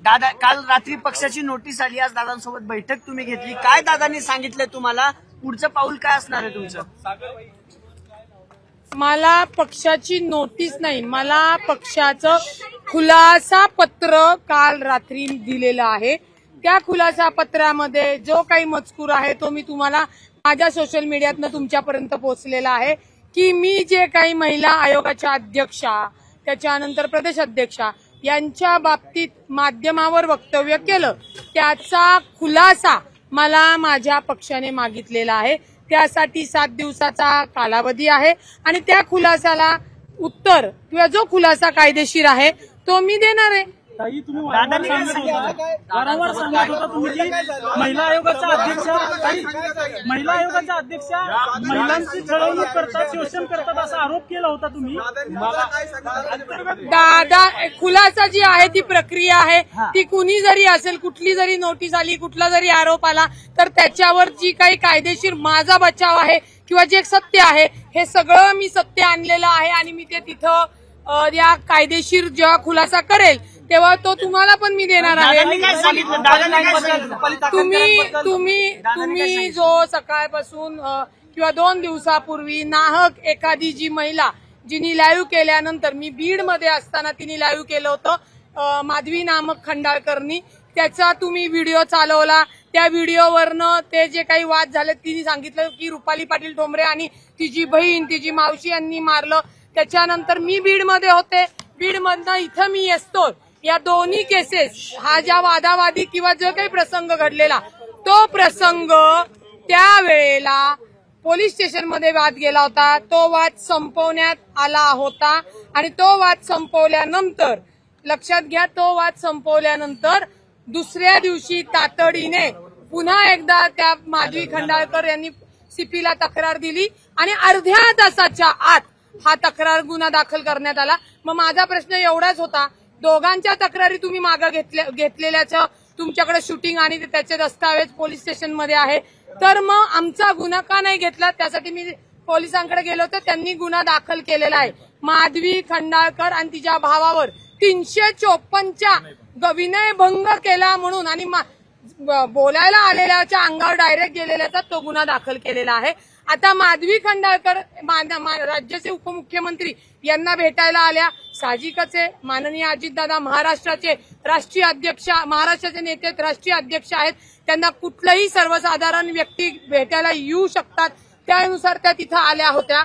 दादा काल रात्री पक्षाची नोटीस आली, आज दादांसोबत बैठक तुम्ही घेतली, काय दादांनी सांगितलं तुम्हाला, पुढचं पाऊल काय असणार आहे तुमचं? मला पक्षाची नोटीस नाही, मला पक्षाचं खुलासा पत्र काल रात्री दिलेलं आहे। त्या खुलासा पत्रामध्ये जो काही मजकूर आहे तो मी तुम्हाला माझ्या सोशल मीडियातनं तुमच्यापर्यंत पोहोचलेला आहे की मी जे काही महिला आयोगाच्या अध्यक्षा त्याच्यानंतर प्रदेश अध्यक्षा यांच्या बाबतीत माध्यमावर वक्तव्य केलं त्याचा खुलासा मला माझ्या पक्षाने मागितलेला आहे। त्यासाठी 7 दिवसाचा कालावधी आहे आणि त्या खुलासाला उत्तर किंवा जो खुलासा कायदेशीर आहे तो मी देणार आहे। ताई तुम्ही वारंवार सांगत होता तुम्ही महिला आयोगाच्या अध्यक्षा महिलांची छळवणूक करतात, शोषण करतात असा आरोप केला होता तुम्ही। दादा खुलासा जी आहे ती प्रक्रिया आहे, ती कुणी जरी असेल, कुठली जरी नोटीस आली, कुठला जरी आरोप आला तर त्याच्यावर जी काही कायदेशीर माझा बचाव आहे किंवा जे सत्य आहे हे सगळं मी सत्य आणलेलं आहे आणि मी ते तिथं या कायदेशीर जेव्हा खुलासा करेल तेव्हा तो तुम्हाला पण मी देणार आहे। तुम्ही जो सकाळपासून किंवा 2 दिवसापूर्वी नाहक एखादी जी महिला जिनी लाईव्ह केल्यानंतर मी बीड मध्ये असताना तिने लाईव्ह केलं होतं माधवी नामक खंडाळकरनी, त्याचा तुम्ही व्हिडिओ चालवला, त्या व्हिडिओवरनं ते जे काही वाद झाले तिने सांगितलं की रुपाली पाटील ठोंबरे आणि तिची बहीण तिची मावशी यांनी मारलं। त्याच्यानंतर मी बीडमध्ये होते, बीडमधनं इथं मी येतो, या दोन्ही केसेस हा ज्या वादावादी किंवा जो काही प्रसंग घडलेला तो प्रसंग त्यावेळेला पोलीस स्टेशनमध्ये वाद गेला होता, तो वाद संपवण्यात आला होता आणि तो वाद संपवल्यानंतर लक्षात घ्या तो वाद संपवल्यानंतर दुसऱ्या दिवशी तातडीने पुन्हा एकदा त्या माधवी खंडाळकर यांनी सीपीला तक्रार दिली आणि अर्ध्या तासाच्या आत हा तक्रार गुन्हा दाखल करण्यात आला। मग माझा प्रश्न एवढाच होता, दोघांच्या तक्रारी तुम्ही मागे घेतलेल्याचं तुमच्याकडे शूटिंग आणि त्याचे दस्तावेज पोलीस स्टेशनमध्ये आहे, तर मग आमचा गुन्हा का नाही घेतला? त्यासाठी मी पोलिसांकडे गेलो तर त्यांनी गुन्हा दाखल केलेला आहे। माधवी खंडाळकर आणि तिच्या भावावर 354च्या विनयभंग केला म्हणून आणि बोलायला आलेल्याच्या अंगावर डायरेक्ट गेलेल्याचा तो गुन्हा दाखल केलेला आहे। आता माधवी खंडाळकर राज्याचे उपमुख्यमंत्री यांना भेटायला आल्या, साहजिकच आहे, माननीय अजितदादा महाराष्ट्राचे राष्ट्रीय अध्यक्ष, महाराष्ट्राचे नेते राष्ट्रीय अध्यक्ष आहेत, त्यांना कुठलाही सर्वसाधारण व्यक्ती भेटायला येऊ शकतात, त्यानुसार त्या तिथं आल्या होत्या।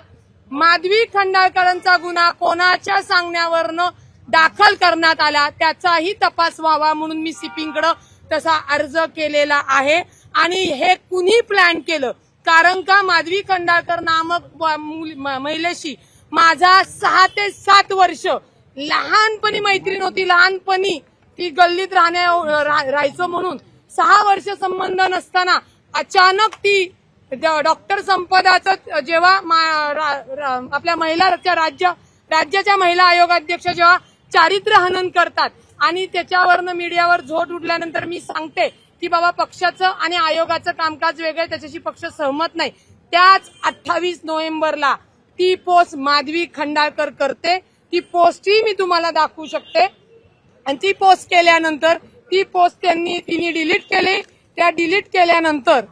माधवी खंडाळकरांचा गुन्हा कोणाच्या सांगण्यावरनं दाखल करण्यात आला त्याचाही तपास व्हावा म्हणून मी सीपीकडे तसा अर्ज केलेला आहे आणि हे कुणी प्लॅन केलं, कारण का माधवी खंडाळकर नामक महिलेशी माझा 6 ते 7 वर्ष लहानपणी मैत्रीण होती, लहानपणी ती गल्लीत राहायचो म्हणून 6 वर्ष संबंध नसताना अचानक ती डॉक्टर संपदाचं जेव्हा आपल्या राज्याच्या महिला आयोगाध्यक्ष जेव्हा चारित्र्य हनन करतात आणि त्याच्यावरनं मीडियावर झोट उठल्यानंतर मी सांगते की बाबा पक्षाचं आणि आयोगाचं कामकाज वेगळं, त्याच्याशी पक्ष सहमत नाही, त्याच 28 नोव्हेंबरला ती पोस्ट माधवी खंडाळकर करते। ती पोस्टही मी तुम्हाला दाखवू शकते आणि ती पोस्ट केल्यानंतर ती पोस्ट तिने डिलीट केली, त्या डिलीट केल्यानंतर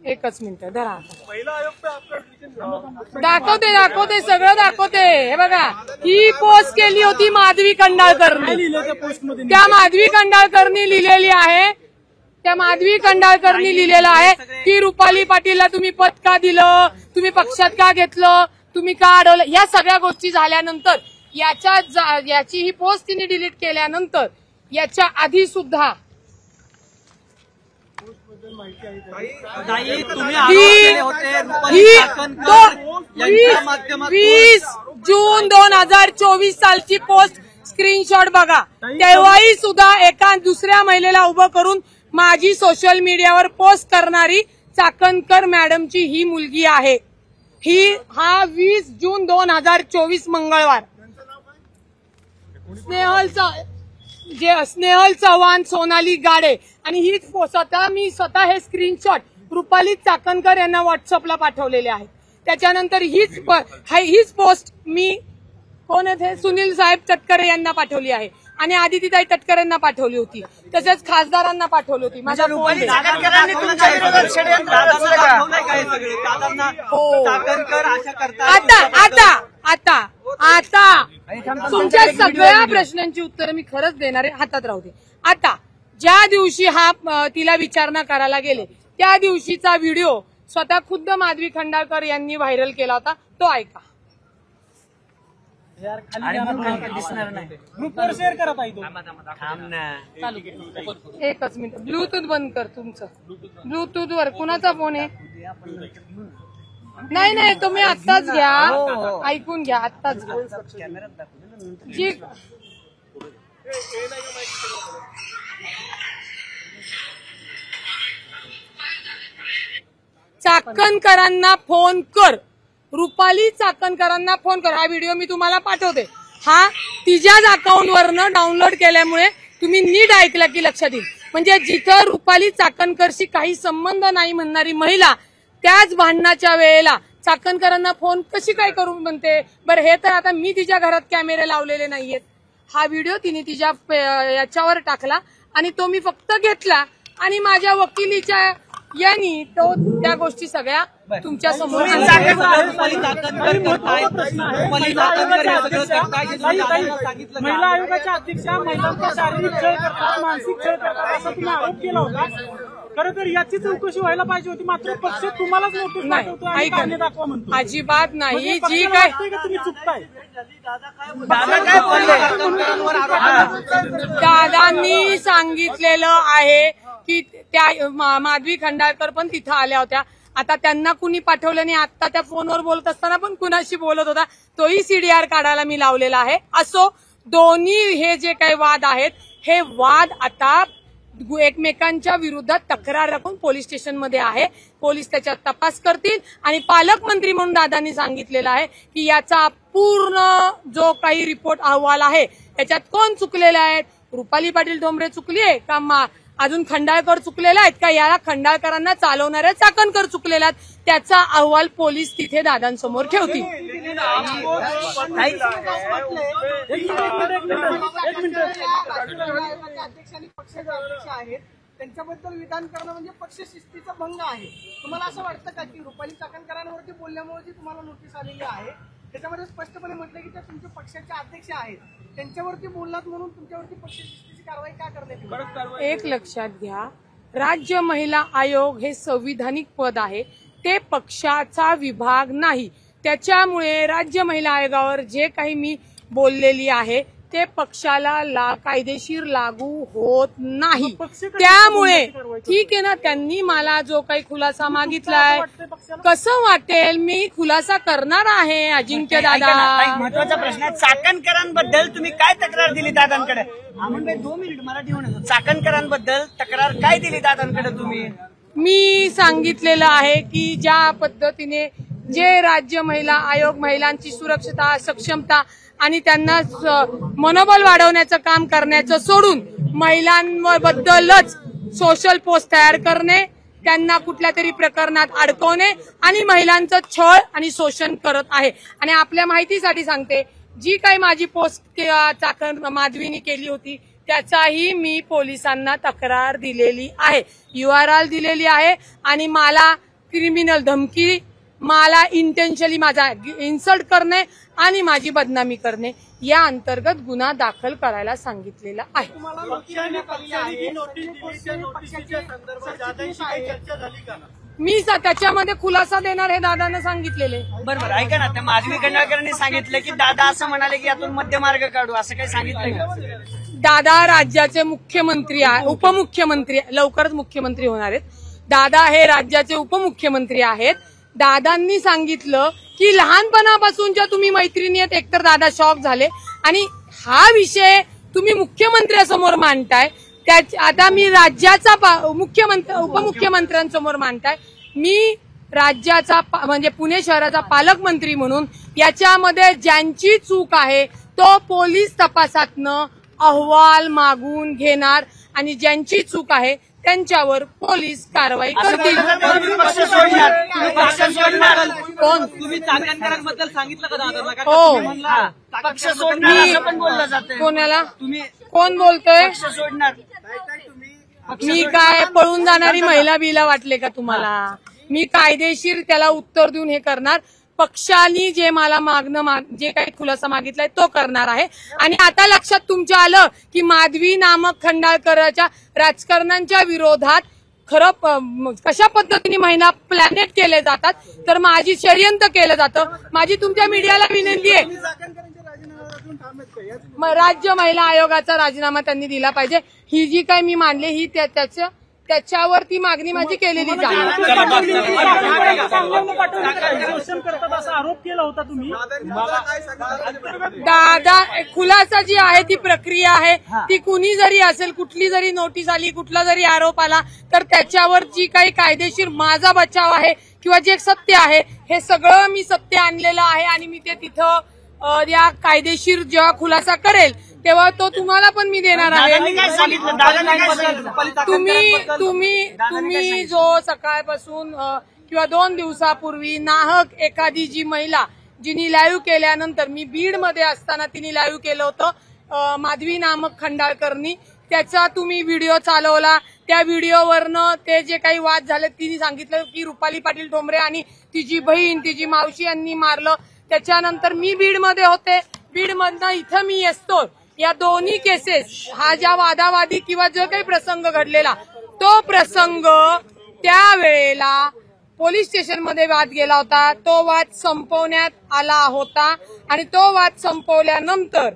एकच मिनिट धरा, दाखवते सगळं दाखवते। हे बघा ही पोस्ट केली होती माधवी खंडाळकरनी, त्या माधवी खंडाळकरनी लिहिलेली आहे, त्या माधवी खंडाळकरनी लिहिलेलं आहे की रुपाली पाटीलला तुम्ही पद का दिलं, तुम्ही पक्षात का घेतलं, तुम्ही का अडवलं, या सगळ्या गोष्टी झाल्यानंतर याची ही पोस्ट तिने डिलीट केल्यानंतर याच्या आधी सुद्धा 20 जून 2024 सालची पोस्ट स्क्रीनशॉट बघा, तेव्हाही सुद्धा एका दुसऱ्या महिलेला उभं करून माझी सोशल मीडियावर पोस्ट करणारी चाकणकर मॅडमची ही मुलगी आहे। हा 20 जून 2024 मंगळवार स्नेहल चव्हाण, सोनाली गाडे आणि ही स्वतः हे स्क्रीनशॉट रुपाली चाकणकर यांना व्हॉट्सअपला पाठवलेले आहे। त्याच्यानंतर हीच पोस्ट मी कोण आहेत सुनील साहेब चटकरे यांना पाठवली आहे आणि आदितीताई तटकरेंना पाठवली होती, तसेच खासदारांना पाठवली होती. माझा फोन दे. चाकणकरांनी तुमच्या विरोधात षडयंत्र रचलं का? हो. चाकणकर अशा करतात. आता तुमच्या सगळ्या प्रश्नांची उत्तरं मी खरंच देणार आहे. हातात राहू दे. आता ज्या दिवशी तिला विचारणा करायला गेले त्या दिवशीचा व्हिडिओ स्वतः खुद्द माधवी खंडाळकर यांनी व्हायरल केला होता, तो ऐका. दिसणार नाही. ग्रुपवर शेअर करत आहे तो. थांब ना. एकच मिनिट, ब्लूटूथ बंद कर तुमचं. ब्लूटूथ वर कुणाचा फोन आहे? नाही तुम्ही आत्ताच घ्या, ऐकून घ्या, आत्ताच घ्या. जी चाकणकरांना फोन कर, रुपाली चाकणकरांना फोन कर. हा व्हिडिओ मी तुम्हाला पाठवते. हा तिच्याच अकाउंटवरनं डाउनलोड केल्यामुळे तुम्ही नीट ऐकला की लक्षात येईल. म्हणजे जिथं रुपाली चाकणकरशी काही संबंध नाही म्हणणारी महिला त्याच भांडणाच्या वेळेला चाकणकरांना फोन कशी काय करू म्हणते. बरं, हे तर आता मी तिच्या घरात कॅमेरे लावलेले नाहीयेत. हा व्हिडिओ तिने तिच्या याच्यावर टाकला आणि तो मी फक्त घेतला आणि माझ्या वकिलीच्या यांनी तो त्या गोष्टी सगळ्या तुमच्या समोर महिला आयोगाच्या अध्यक्षा महिलांचा शारीरिक छळ करतात, मानसिक छळ करतात असा तुम्ही आरोप केला होता. खरं तर याची चौकशी व्हायला पाहिजे होती, मात्र पक्ष तुम्हालाच नोटीस पाठवतो आणि कारणे दाखवा म्हणतो. अजिबात नाही. जी पक्षाला काय वाटतंय का तुम्ही चुकताय? दादांनी सांगितलेलं आहे की त्या माधवी खंडाळकर पण तिथं आल्या होत्या. आता त्यांना कुणी पाठवलं नाही. आता त्या फोनवर बोलत असताना पण कुणाशी बोलत होता तोही सीडीआर काढायला मी लावलेला आहे. असो, दोन्ही हे जे काही वाद आहेत हे वाद आता एकमेकांच्या विरोधात तक्रार राखून पोलीस स्टेशनमध्ये आहे. पोलीस त्याच्यात तपास करतील आणि पालकमंत्री म्हणून दादांनी सांगितलेलं आहे की याचा पूर्ण जो काही रिपोर्ट अहवाल आहे त्याच्यात कोण चुकलेले आहेत, रुपाली पाटील ठोंबरे चुकली आहे का, अजून खंडाळकर चुकलेला आहेत का, याला खंडाळकरांना चालवणाऱ्या चाकणकर चुकलेला आहेत, त्याचा अहवाल पोलीस तिथे दादांसमोर ठेवतील. त्यांच्याबद्दल विधान करणं म्हणजे पक्ष शिस्तीचा भंग आहे. तुम्हाला असं वाटतं का की रुपाली चाकणकरांवरती बोलल्यामुळे जी तुम्हाला नोटीस आलेली आहे त्याच्यामध्ये स्पष्टपणे म्हटलं की त्या तुमच्या पक्षाचे अध्यक्ष आहेत, त्यांच्यावरती बोललात म्हणून तुमच्यावरती पक्ष शिस्तीची कारवाई का करण्यात येईल? एक लक्षात घ्या, राज्य महिला आयोग हे संविधानिक पद आहे, ते पक्षाचा विभाग नाही. त्याच्यामुळे राज्य महिला आयोगावर जे काही मी बोललेली आहे ते पक्षाला कायदेशीर लागू होत नाही. त्यामुळे ठीक आहे ना, त्यांनी मला जो काही खुलासा मागितलाय, कसं वाटेल मी खुलासा करणार आहे. अजिंक्य दादा, महत्वाचा प्रश्न आहे, चाकणकरांबद्दल तुम्ही काय तक्रार दिली दादांकडे? भाई 2 मिनिट मराठी होऊन येतो. चाकणकरांबद्दल तक्रार काय दिली दादांकडे तुम्ही? मी सांगितलेलं आहे की ज्या पद्धतीने जे राज्य महिला आयोग महिलांची सुरक्षता, सक्षमता आणि त्यांना मनोबल वाढवण्याचं काम करण्याचं सोडून महिलांबद्दलच सोशल पोस्ट तयार करणे, त्यांना कुठल्या तरी प्रकरणात अडकवणे आणि महिलांचं छळ आणि शोषण करत आहे. आणि आपल्या माहितीसाठी सांगते, जी काही माझी पोस्ट माधवीने केली होती त्याचाही मी पोलिसांना तक्रार दिलेली आहे, URL दिलेली आहे. आणि मला क्रिमिनल धमकी, मला इंटेन्शनली माझा इन्सल्ट करणे आणि माझी बदनामी करणे या अंतर्गत गुन्हा दाखल करायला सांगितलेला आहे. मी त्याच्यामध्ये खुलासा देणार हे दादांना सांगितलेले. बरोबर, ऐका ना, त्या माधवी खंडाळकरांनी सांगितलं की दादा असं म्हणाले की यातून मध्यमार्ग काढू, असं काही सांगितलं का? दादा राज्याचे मुख्यमंत्री आहे, उपमुख्यमंत्री, लवकरच मुख्यमंत्री होणार आहेत. दादा हे राज्याचे उपमुख्यमंत्री आहेत. दादांनी सांगितलं की लहानपणापासूनच्या तुम्ही मैत्रिणी आहेत. एकतर दादा शॉक झाले आणि हा विषय तुम्ही मुख्यमंत्र्यांसमोर मांडताय. आता मी राज्याचा उपमुख्यमंत्र्यांसमोर मांडताय. मी राज्याचा म्हणजे पुणे शहराचा पालकमंत्री म्हणून याच्यामध्ये ज्यांची चूक आहे तो पोलीस तपासातनं अहवाल मागून घेणार आणि ज्यांची चूक आहे त्यांच्यावर पोलीस कारवाई करतील. कोण तुम्ही चाकणकरांबद्दल सांगितलं का दादांना? हो, पक्ष सोडणार पण बोललं जातं. कोणाला? तुम्ही कोण बोलतोय? पक्ष सोडणार? मी काय पळून जाणारी महिला बिला वाटले का तुम्हाला? मी कायदेशीर त्याला उत्तर देऊन हे करणार. पक्षाने जे मला जे काही खुलासा मागितलाय तो करणार आहे. आणि आता लक्षात तुमच्या आलं की माधवी नामक खंडाळकरच्या राजकारण्यांच्या विरोधात खरं कशा पद्धतीने महिना प्लॅनेट केले जातात, तर माझी षडयंत्र केलं जातं. माझी तुमच्या मीडियाला विनंती आहे, राज्य महिला आयोगाचा राजीनामा त्यांनी दिला पाहिजे. ही जी काही मी मांडली ही त्याच्यावर ती मागणी माझी केलेली जाईल. शोषण करतात असा आरोप केला होता तुम्ही. दादा, खुलासा जी आहे ती प्रक्रिया आहे. ती कुणी जरी असेल, कुठली जरी नोटीस आली, कुठला जरी आरोप आला, तर त्याच्यावर जी काही कायदेशीर माझा बचाव आहे किंवा जे सत्य आहे हे सगळं मी सत्य आणलेलं आहे. आणि मी ते तिथं या कायदेशीर जेव्हा खुलासा करेल तेव्हा तो तुम्हाला पण मी देणार आहे. तुम्ही जो सकाळपासून किंवा 2 दिवसापूर्वी नाहक एखादी जी महिला जिनी लाईव्ह केल्यानंतर, मी बीडमध्ये असताना तिने लाईव्ह केलं होतं माधवी नामक खंडाळकरनी, त्याचा तुम्ही व्हिडिओ चालवला. त्या व्हिडिओवरनं ते जे काही वाद झाले तिने सांगितलं की रुपाली पाटील ठोंबरे आणि तिची बहीण, तिची मावशी यांनी मारलं. त्याच्यानंतर मी बीडमध्ये होते, बीडमधनं इथं मी येतो. या दोन्ही केसेस, हा ज्या वादावादी किंवा जो काही प्रसंग घडलेला तो प्रसंग त्यावेळेला पोलीस स्टेशनमध्ये वाद गेला होता. तो वाद संपवण्यात आला होता आणि तो वाद संपवल्यानंतर,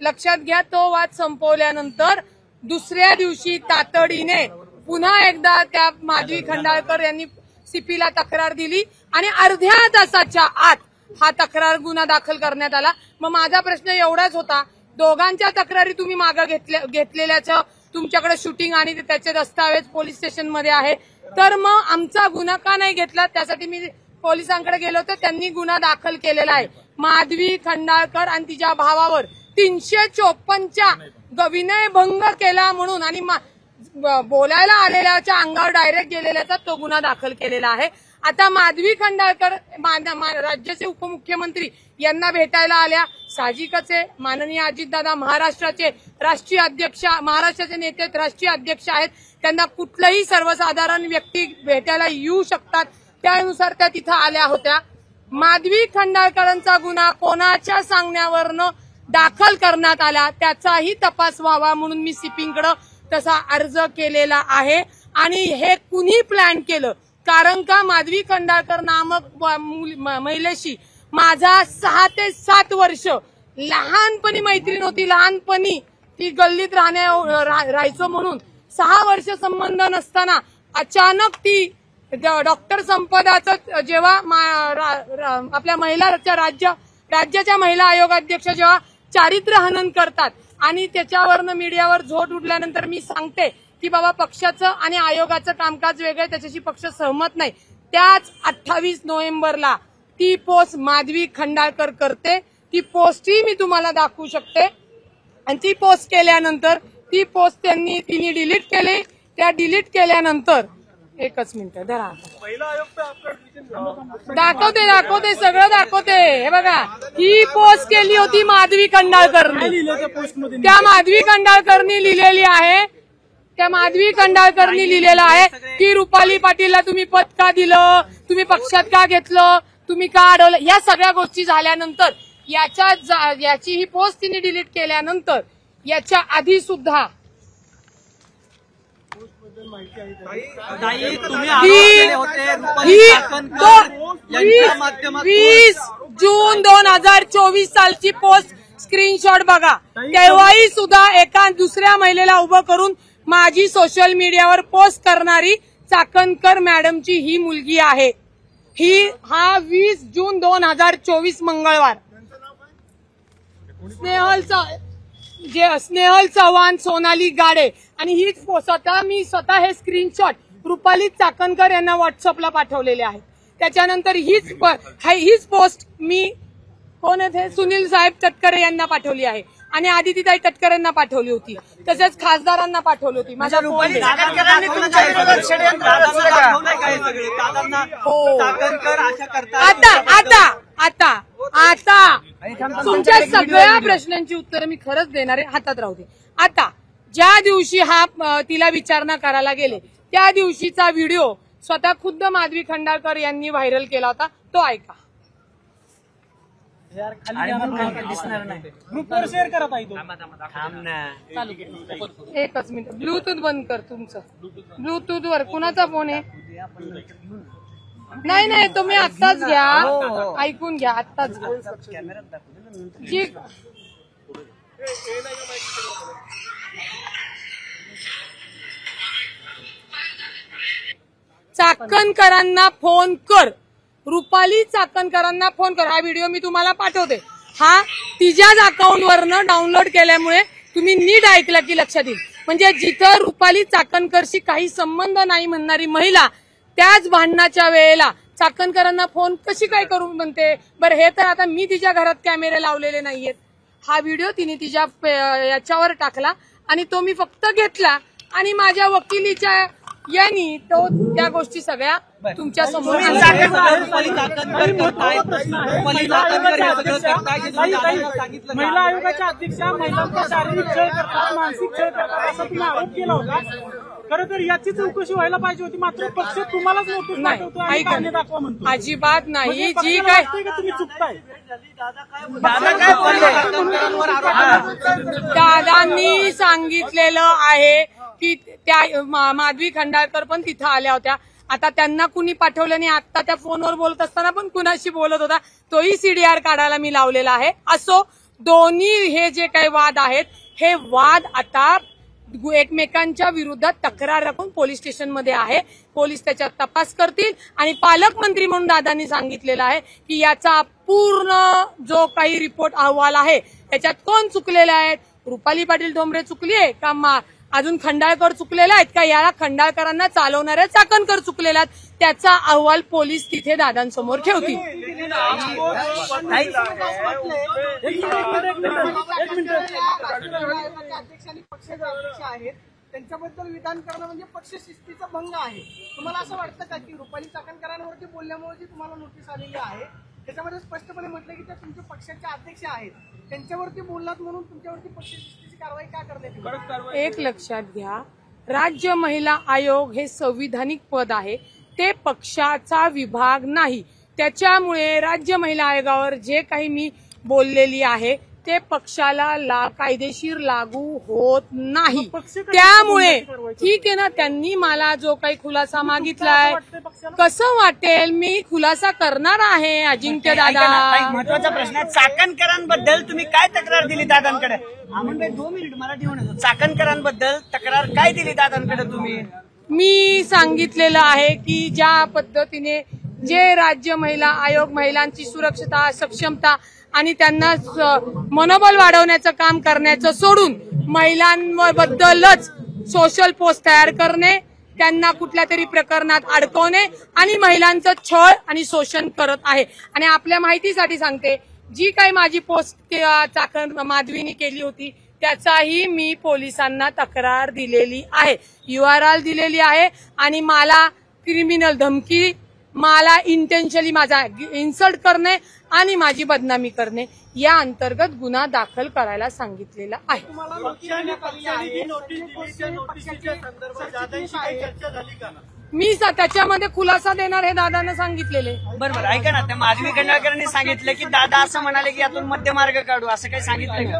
लक्षात घ्या, तो वाद संपवल्यानंतर दुसऱ्या दिवशी तातडीने पुन्हा एकदा त्या माधवी खंडाळकर यांनी सीपीला तक्रार दिली आणि अर्ध्या तासाच्या आत हा तक्रार गुन्हा दाखल करण्यात आला. मग माझा प्रश्न एवढाच होता, दोघांच्या तक्रारी तुम्ही मागे घेतलेल्याचं तुमच्याकडे शूटिंग आणि त्याचे दस्तावेज पोलीस स्टेशनमध्ये आहे, तर मग आमचा गुन्हा का नाही घेतला? त्यासाठी मी पोलिसांकडे गेलो होतो, त्यांनी गुन्हा दाखल केलेला आहे. माधवी खंडाळकर आणि तिच्या भावावर 354च्या विनयभंग केला म्हणून आणि बोलायला आलेल्याच्या अंगावर डायरेक्ट गेलेल्याचा तो गुन्हा दाखल केलेला आहे. आता माधवी खंडाळकर राज्याचे उपमुख्यमंत्री यांना भेटायला आल्या, साहजिकच आहे. माननीय अजितदादा महाराष्ट्राचे राष्ट्रीय अध्यक्ष, महाराष्ट्राचे नेते राष्ट्रीय अध्यक्ष आहेत, त्यांना कुठलंही सर्वसाधारण व्यक्ती भेटायला येऊ शकतात. त्यानुसार त्या तिथं आल्या होत्या. माधवी खंडाळकरांचा गुन्हा कोणाच्या सांगण्यावरनं दाखल करण्यात आला त्याचाही तपास व्हावा म्हणून मी सीपीकडे तसा अर्ज केलेला आहे. आणि हे कुणी प्लॅन केलं? कारण का माधवी खंडाळकर नामक महिलेशी माझा 6 ते 7 वर्ष लहानपणी मैत्रीण होती. लहानपणी ती गल्लीत राहायचो म्हणून 6 वर्ष संबंध नसताना अचानक ती डॉक्टर संपदाचं जेव्हा आपल्या महिलाच्या राज्याच्या महिला आयोग अध्यक्ष जेव्हा चारित्र्य हनन करतात आणि त्याच्यावरनं मीडियावर झोट उठल्यानंतर मी सांगते की बाबा पक्षाचं आणि आयोगाचं कामकाज वेगळं, त्याच्याशी पक्ष सहमत नाही. त्याच 28 नोव्हेंबरला ती पोस्ट माधवी खंडाळकर करते. ती पोस्टही मी तुम्हाला दाखवू शकते. आणि ती पोस्ट केल्यानंतर ती पोस्ट तिने डिलीट केली. त्या डिलीट केल्यानंतर एकच मिनिट धरा, दाखवते सगळं दाखवते. हे बघा, ही पोस्ट केली होती माधवी खंडाळकरनी. त्या माधवी खंडाळकरनी लिहिलेली आहे, त्या माधवी खंडाळकरनी लिहिलेलं आहे की रुपाली पाटीलला तुम्ही पद का दिलं, तुम्ही पक्षात का घेतलं, तुम्ही का अडवलं. या सगळ्या गोष्टी झाल्यानंतर याची ही पोस्ट तिने डिलीट केल्यानंतर याच्या आधी सुद्धा 20 जून 2024 सालची पोस्ट स्क्रीनशॉट बघा. तेव्हाही सुद्धा एका दुसऱ्या महिलेला उभं करून माझी सोशल मीडियावर पोस्ट करणारी चाकणकर मॅडमची ही मुलगी आहे. हा 20 जून 2024 मंगळवार. स्नेहल चव्हाण, सोनाली गाडे. आणि ही स्वतः हे स्क्रीनशॉट रुपाली चाकणकर यांना व्हॉट्सअपला पाठवलेले आहेत. त्याच्यानंतर हीच पोस्ट मी कोण आहे सुनील साहेब तटकरे यांना पाठवली आहे आणि आदितीताई तटकरे यांना पाठवली होती, तसेच खासदारांना पाठवली होती. माझ्या आता तुमच्या सगळ्या प्रश्नांची उत्तरं मी खरंच देणार आहे. हातात राहू दे. आता ज्या दिवशी तिला विचारणा करायला गेले त्या दिवशीचा व्हिडिओ स्वतः खुद्द माधवी खंडाळकर यांनी व्हायरल केला होता, तो ऐका. दिसणार नाही. ग्रुपवर शेअर करत आहे तो. थांब ना. एकच मिनिट, ब्लूटूथ बंद कर तुमचं. ब्लूटूथ वर कुणाचा फोन आहे? नाही तुम्ही आत्ताच घ्या, ऐकून घ्या, आत्ताच घ्या. जी चाकणकरांना फोन कर, रुपाली चाकणकरांना फोन कर. हा व्हिडिओ मी तुम्हाला पाठवते. हा तिच्याच अकाउंटवरनं डाउनलोड केल्यामुळे तुम्ही नीट ऐकलं की लक्षात येईल. म्हणजे जिथं रुपाली चाकणकरशी काही संबंध नाही म्हणणारी महिला त्याच भांडणाच्या वेळेला चाकणकरांना फोन कशी काय करू म्हणते. बरं, हे तर आता मी तिच्या घरात कॅमेरे लावलेले नाहीयेत. हा व्हिडिओ तिने तिच्या याच्यावर टाकला आणि तो मी फक्त घेतला आणि माझ्या वकिलीच्या यांनी तो त्या गोष्टी सगळ्या तुमच्या समोर महिला आयोगाच्या अध्यक्षा महिलांचा शारीरिक छळ करतात, मानसिक छळ करतात असा तुम्ही आरोप केला होता. खरं तर याची चौकशी व्हायला पाहिजे होती, मात्र पक्ष तुम्हालाच नोटीस पाठवतो आणि कारणे दाखवा म्हणतो. अजिबात नाही. जी काय तुम्ही चुकताय. दादांनी सांगितलेलं आहे की त्या माधवी खंडाळकर पण तिथं आल्या होत्या. आता त्यांना कुणी पाठवलं नाही. आता त्या फोनवर बोलत असताना पण कुणाशी बोलत होता तोही सीडीआर काढायला मी लावलेला आहे. असो, दोन्ही हे जे काही वाद आहेत हे वाद आता एकमेकांच्या विरोधात तक्रार राखून पोलीस स्टेशनमध्ये आहे. पोलीस त्याच्यात तपास करतील आणि पालकमंत्री म्हणून दादांनी सांगितलेलं आहे की याचा पूर्ण जो काही रिपोर्ट अहवाल आहे त्याच्यात कोण चुकलेले आहेत, रुपाली पाटील ठोंबरे चुकली आहे का अजून खंडाळकर चुकलेला आहेत का, याला खंडाळकरांना चालवणाऱ्या चाकणकर चुकलेला आहेत, त्याचा अहवाल पोलीस तिथे दादांसमोर ठेवतील. अध्यक्ष आणि पक्षाचे अध्यक्ष आहेत त्यांच्याबद्दल विधान करणं म्हणजे पक्ष शिस्तीचा भंग आहे. तुम्हाला असं वाटतं का की रुपाली चाकणकरांवरती बोलल्यामुळे जी तुम्हाला नोटीस आलेली आहे त्याच्यामध्ये स्पष्टपणे म्हटलं की त्या तुमच्या पक्षाचे अध्यक्ष आहेत, त्यांच्यावरती बोललात म्हणून तुमच्यावरती पक्ष शिस्तीची कारवाई का करण्यात येईल? एक लक्षात घ्या, राज्य महिला आयोग हे संविधानिक पद आहे, ते पक्षाचा विभाग नाही. त्याच्यामुळे राज्य महिला आयोगावर जे काही मी बोललेली आहे ते पक्षाला कायदेशीर लागू होत नाही. त्यामुळे ठीक आहे ना, त्यांनी मला जो काही खुलासा मागितलाय कसं वाटेल मी खुलासा करणार आहे. अजिंक्य दादा, महत्वाचा प्रश्न आहे. चाकणकरांबद्दल तुम्ही काय तक्रार दिली दादांकडे? भाई 2 मिनिट मराठी होण्याचं. चाकणकरांबद्दल तक्रार काय दिली दादांकडे तुम्ही? मी सांगितलेलं आहे की ज्या पद्धतीने जे राज्य महिला आयोग महिलांची सुरक्षता, सक्षमता आणि त्यांना मनोबल वाढवण्याचं काम करण्याचं सोडून महिलांबद्दलच सोशल पोस्ट तयार करणे, त्यांना कुठल्या तरी प्रकरणात अडकवणे आणि महिलांचं छळ आणि शोषण करत आहे. आणि आपल्या माहितीसाठी सांगते, जी काही माझी पोस्ट माधवीने केली होती त्याचाही मी पोलिसांना तक्रार दिलेली आहे, URL दिलेली आहे आणि मला क्रिमिनल धमकी, मला इंटेन्शनली माझा इन्सल्ट करणे आणि माझी बदनामी करणे या अंतर्गत गुन्हा दाखल करायला सांगितलेला आहे. मी त्याच्यामध्ये खुलासा देणार हे दादांना सांगितलेले. बरोबर, ऐका ना, त्या माधवी खंडाळकरांनी सांगितलं की दादा असं म्हणाले की यातून मध्यमार्ग काढू, असं काही सांगितलं का?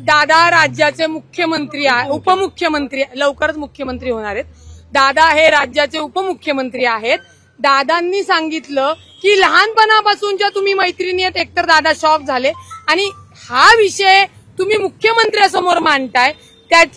दादा राज्याचे मुख्यमंत्री आहे, उपमुख्यमंत्री, लवकरच मुख्यमंत्री होणार आहेत. दादा हे राज्याचे उपमुख्यमंत्री आहेत. दादांनी सांगितलं की लहानपणापासूनच्या तुम्ही मैत्रिणी आहेत. एकतर दादा शॉक झाले आणि हा विषय तुम्ही मुख्यमंत्र्यांसमोर मांडताय.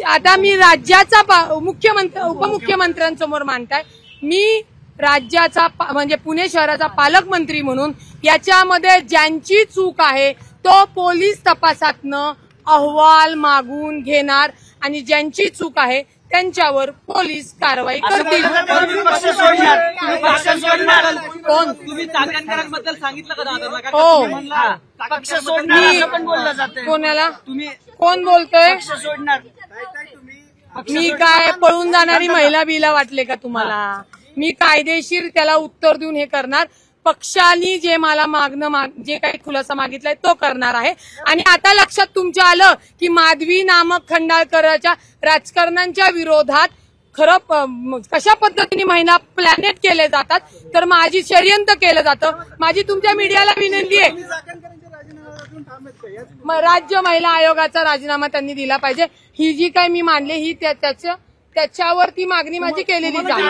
आता मी राज्याचा उपमुख्यमंत्र्यांसमोर मांडताय. मी राज्याचा म्हणजे पुणे शहराचा पालकमंत्री म्हणून याच्यामध्ये ज्यांची चूक आहे तो पोलीस तपासातनं अहवाल मागून घेणार आणि ज्यांची चूक आहे त्यांच्यावर पोलीस कारवाई करतील. कोण तुम्ही चाकणकरांबद्दल सांगितलं का दादा? हो, पक्ष सोडणार असं पण बोललं जातं. कोणाला तुम्ही कोण बोलतोय? पक्ष सोडणार? मी काय पळून जाणारी महिला बिला वाटले का तुम्हाला? मी कायदेशीर त्याला उत्तर देऊन हे करणार. पक्षाने जे मला जे काही खुलासा मागितलाय तो करणार आहे. आणि आता लक्षात तुमच्या आलं की माधवी नामक खंडाळकरच्या राजकारण्यांच्या विरोधात खरं कशा पद्धतीने महिना प्लॅनेट केले जातात, तर माझी षडयंत्र केलं जातं. माझी तुमच्या मीडियाला विनंती आहे, राज्य महिला आयोगाचा राजीनामा त्यांनी दिला पाहिजे. ही जी काही मी मांडली ही त्याच्यावरती मागणी माझी केलेली जाईल.